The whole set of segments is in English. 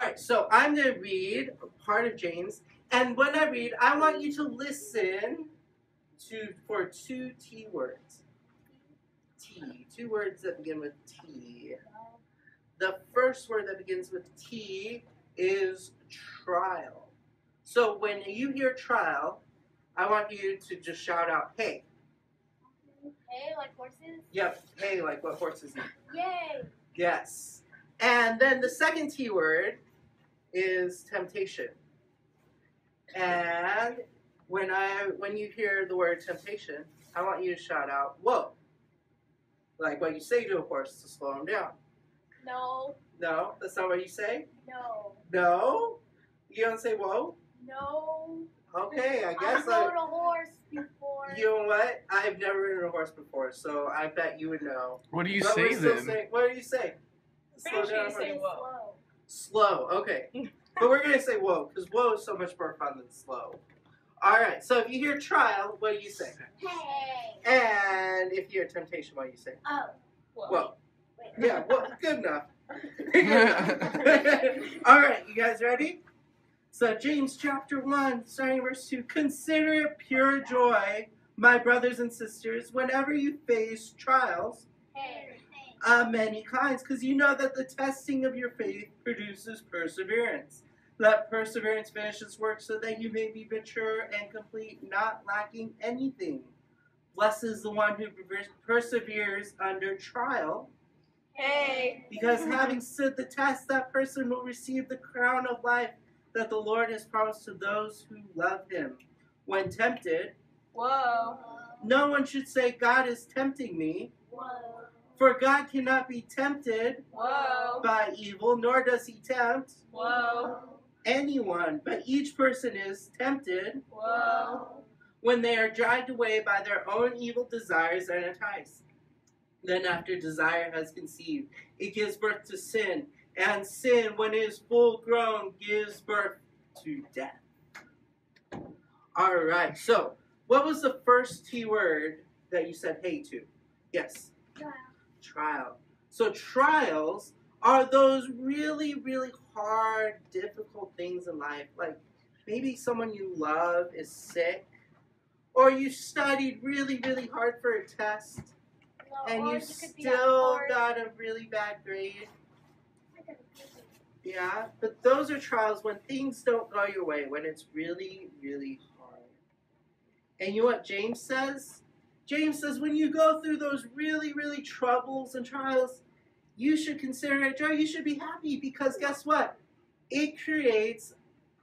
right, so I'm going to read part of James. And when I read, I want you to listen for two T words. T. Two words that begin with T. The first word that begins with T is trial. So when you hear trial, I want you to just shout out, hey. Hey, like horses? Yep, hey, like what horses eat. Yay! Yes. And then the second T word is temptation. And when you hear the word temptation, I want you to shout out, whoa. Like what you say to a horse to slow him down. No. No? That's not what you say? No. No? You don't say whoa? No. Okay, I guess I've rode a horse before. You know what? I've never ridden a horse before, so I bet you would know. What do you But say we're still then? saying, what do you say? Pretty sure you say horse. whoa. Slow, okay. But we're going to say whoa, because whoa is so much more fun than slow. All right, so if you hear trial, what do you say? Hey. And if you hear temptation, what do you say? Oh. Whoa. Wait. Yeah, well, good enough. All right, you guys ready? So James chapter 1, starting verse 2. Consider it pure joy, my brothers and sisters, whenever you face trials of many kinds, because you know that the testing of your faith produces perseverance. Let perseverance finish its work so that you may be mature and complete, not lacking anything. Blessed is the one who perseveres under trial. Hey. Because having stood the test, that person will receive the crown of life that the Lord has promised to those who love him. When tempted, Whoa. no one should say, God is tempting me. Whoa. For God cannot be tempted Whoa. by evil, nor does he tempt Whoa. anyone. But each person is tempted Whoa. when they are dragged away by their own evil desires and enticed. Then after desire has conceived, it gives birth to sin. And sin, when it is full grown, gives birth to death. All right, so what was the first T word that you said hey to? Yes? Trial. So trials are those really, really hard, difficult things in life. Like maybe someone you love is sick, or you studied really, really hard for a test, and you still got a really bad grade. Yeah, but those are trials when things don't go your way, when it's really, really hard. And you know what James says? James says when you go through those really, really troubles and trials, you should consider it joy. You should be happy because guess what? It creates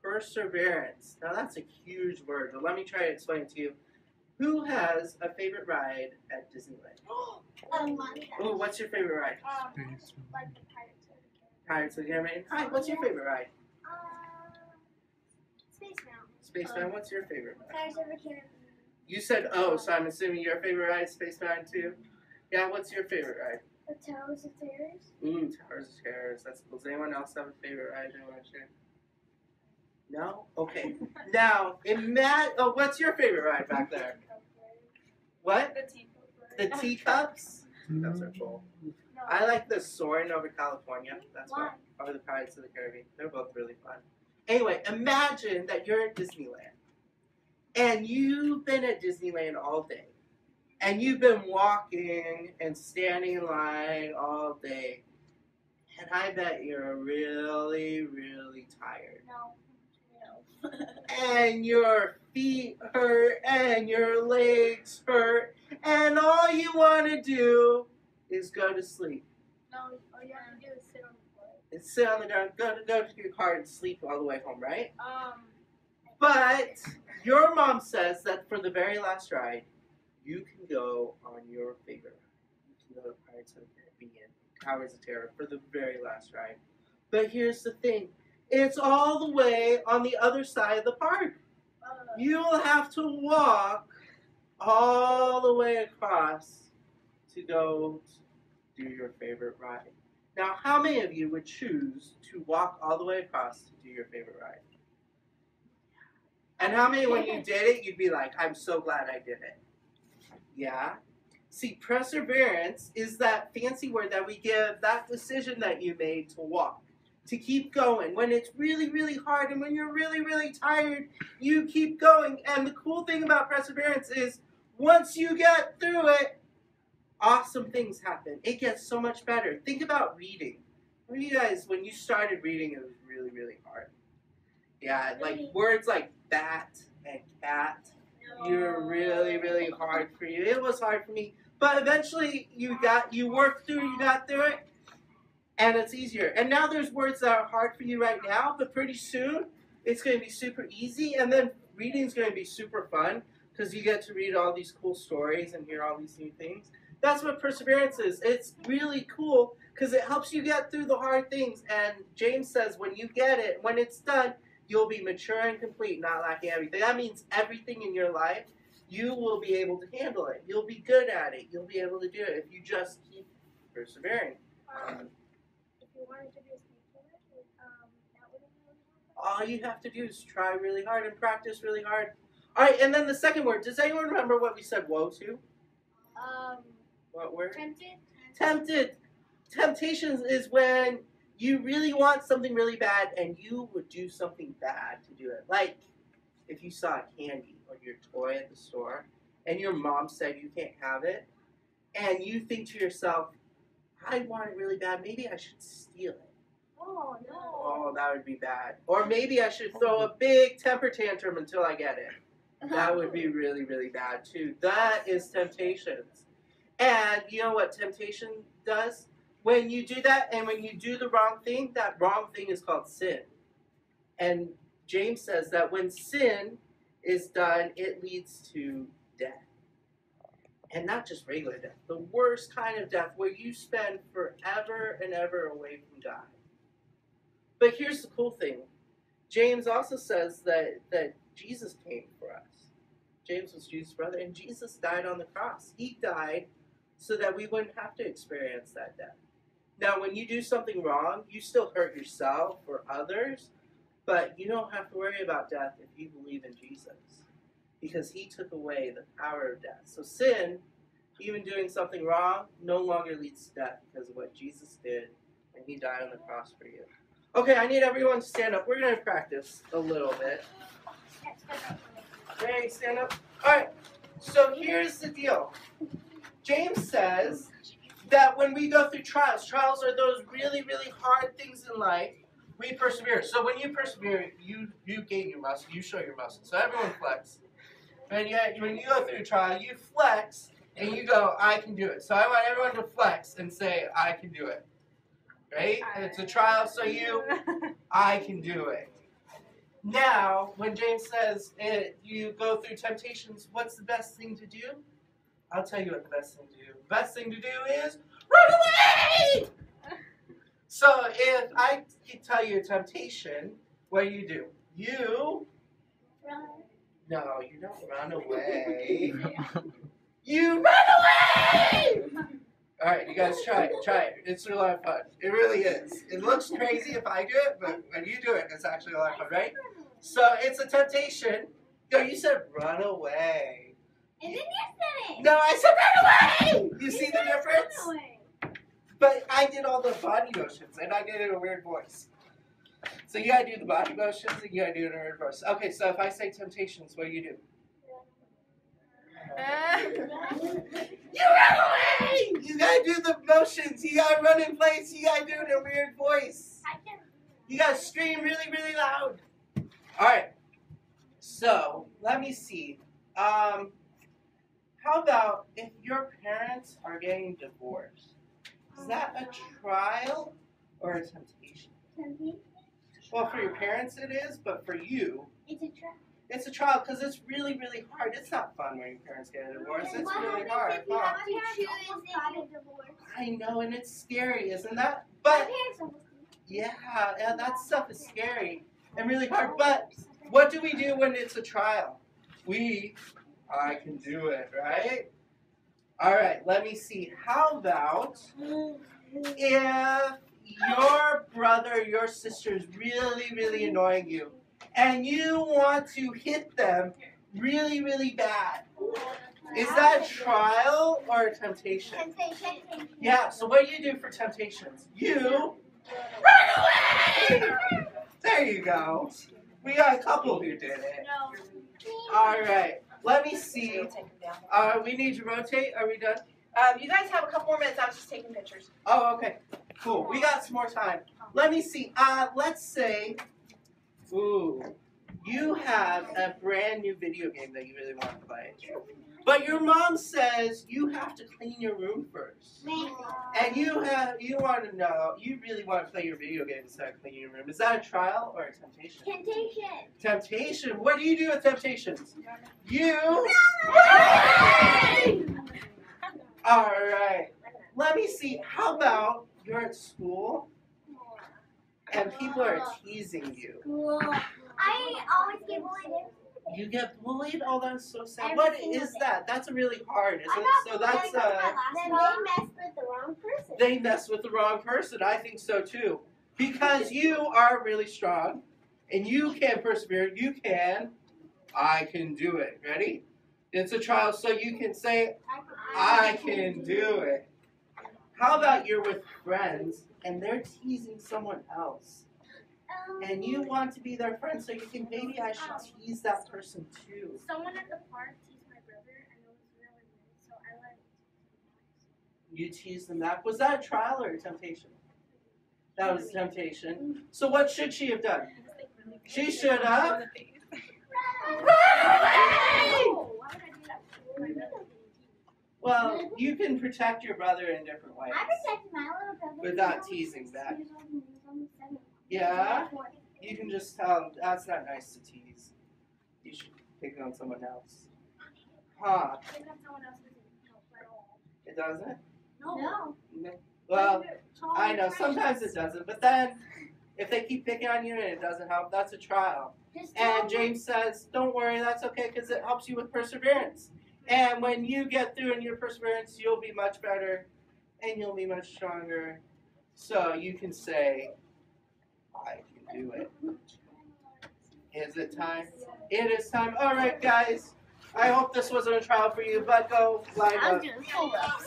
perseverance. Now that's a huge word, but let me try to explain it to you. Who has a favorite ride at Disneyland? Oh, what's your favorite ride? Like the Pirates of the Caribbean. Hi, what's your favorite ride? Space Mountain. Space Mountain. What's your favorite ride? Pirates of the Caribbean. You said oh, so I'm assuming your favorite ride is Space Mountain too? Yeah, what's your favorite ride? The Towers of Terrors. Towers of Terrors. That's cool. Does anyone else have a favorite ride they want to share? No? Okay. Now, what's your favorite ride back there? What? The teacup. The teacups? Teacups are cool. I like the Soarin' over California. That's why. Or the Pirates of the Caribbean. They're both really fun. Anyway, imagine that you're at Disneyland. And you've been at Disneyland all day. And you've been walking and standing in line all day. And I bet you're really, really tired. No. And your feet hurt and your legs hurt. And all you want to do is go to sleep. No, all you have to do is sit on the floor. And sit on the ground, go to your car and sleep all the way home, right? But your mom says that for the very last ride, you can go on your favorite ride. You can go to Pirates of the Caribbean, Towers of Terror for the very last ride. But here's the thing. It's all the way on the other side of the park. You'll have to walk all the way across to go do your favorite ride. Now, how many of you would choose to walk all the way across to do your favorite ride? And how many, when you did it, you'd be like, I'm so glad I did it? Yeah? See, perseverance is that fancy word that we give that decision that you made to walk. to keep going. When it's really, really hard and when you're really, really tired, you keep going. And the cool thing about perseverance is once you get through it, awesome things happen. It gets so much better. Think about reading. What do you guys, when you started reading, it was really, really hard. Yeah, like words like bat and cat, you're really, really hard for you. It was hard for me. But eventually you worked through, you got through it, and it's easier. And now there's words that are hard for you right now, but pretty soon it's going to be super easy. And then reading's going to be super fun because you get to read all these cool stories and hear all these new things. That's what perseverance is. It's really cool because it helps you get through the hard things. And James says when you get it, when it's done, you'll be mature and complete, not lacking everything. That means everything in your life, you will be able to handle it. You'll be good at it. You'll be able to do it if you just keep persevering. If you wanted to be a skateboarder, that wouldn't really help. All you have to do is try really hard and practice really hard. All right, and then the second word. Does anyone remember what we said woe to? What word? Tempted. Tempted. Temptations is when you really want something really bad and you would do something bad to do it. Like if you saw a candy or your toy at the store and your mom said you can't have it and you think to yourself, I want it really bad, maybe I should steal it. Oh, no. Oh, that would be bad. Or maybe I should throw a big temper tantrum until I get it. That would be really, really bad too. That is temptations. And you know what temptation does? When you do that and when you do the wrong thing, that wrong thing is called sin. And James says that when sin is done, it leads to death. And not just regular death, the worst kind of death where you spend forever and ever away from God. But here's the cool thing. James also says that Jesus came for us. James was Jesus' brother, and Jesus died on the cross. He died so that we wouldn't have to experience that death. Now, when you do something wrong, you still hurt yourself or others, but you don't have to worry about death if you believe in Jesus, because he took away the power of death. So sin, even doing something wrong, no longer leads to death because of what Jesus did, and he died on the cross for you. Okay, I need everyone to stand up. We're going to practice a little bit. Okay, stand up. All right, so here's the deal. James says that when we go through trials are those really, really hard things in life, we persevere. So when you persevere, you gain your muscle, you show your muscle. So everyone flex. And yet, when you go through a trial, you flex and you go, I can do it. So I want everyone to flex and say, I can do it. Right? And it's a trial, so I can do it. Now, when James says you go through temptations, what's the best thing to do? I'll tell you what the best thing to do. The best thing to do is run away! So if I can tell you a temptation, what do? You Run. No, you don't run away. You run away! Alright, you guys try it. It's a lot of fun. It really is. It looks crazy if I do it, but when you do it, it's actually a lot of fun, right? So it's a temptation. No, you said run away. And then you said it. No, I said run away! You see the difference? Run away. But I did all the body motions, and I did it in a weird voice. So you gotta do the body motions, and you gotta do it in a weird voice. Okay, so if I say temptations, what do? You run away! You gotta do the motions. You gotta run in place. You gotta do it in a weird voice. You gotta scream really, really loud. Alright. So, let me see. How about if your parents are getting divorced? Is that a trial or a temptation? Temptation. Well, for your parents it is, but for you, It's a trap. it's a trial because it's really, really hard. It's not fun when your parents get a divorce. It's really hard. You Huh? have to choose if you divorce. I know, and it's scary, isn't that? My But parents almost did. yeah, that stuff is scary and really hard. But what do we do when it's a trial? I can do it, right? All right, let me see. How about if your brother, your sister is really, really annoying you, and you want to hit them really, really bad? Is that a trial or a temptation? Temptation. Yeah, so what do you do for temptations? You Run away! There you go. We got a couple who did it. All right. Let me see. We need to rotate. Are we done? You guys have a couple more minutes. I was just taking pictures. Oh, okay. Cool. We got some more time. Let me see. Let's say, you have a brand new video game that you really want to play. But your mom says you have to clean your room first. And you want to know, you really want to play your video game instead of cleaning your room. Is that a trial or a temptation? Temptation. Temptation. What do you do with temptations? You. All right. Let me see. How about you're at school and people are teasing you? I always get bullied. You get bullied? Oh, that's so sad. Every What single is day. that? That's really hard, isn't it? So that's Then they mess with the wrong person. they mess with the wrong person. I think so too. Because you are really strong and you can persevere. You can. I can do it. Ready? It's a trial, so you can say, I can do it. How about you're with friends and they're teasing someone else? And you want to be their friend, so you think maybe I should tease that person too. Someone at the park teased my brother, and it was really weird, so I let him. You tease them back. Was that a trial or a temptation? That was a temptation. So what should she have done? She should have. Why would I do that to my brother? Well, you can protect your brother in different ways. I protected my little brother. Without teasing back. Yeah? You can just tell him, that's not nice to tease. You should pick it on someone else. Huh. It doesn't? No. Well, I know, sometimes it doesn't, but then if they keep picking on you and it doesn't help, that's a trial. And James says, don't worry, that's okay, because it helps you with perseverance. And when you get through in your perseverance, you'll be much better and you'll be much stronger. So you can say, I can do it. Is it time? It is time. All right, guys. I hope this wasn't a trial for you, but go line up. I was doing pull-ups.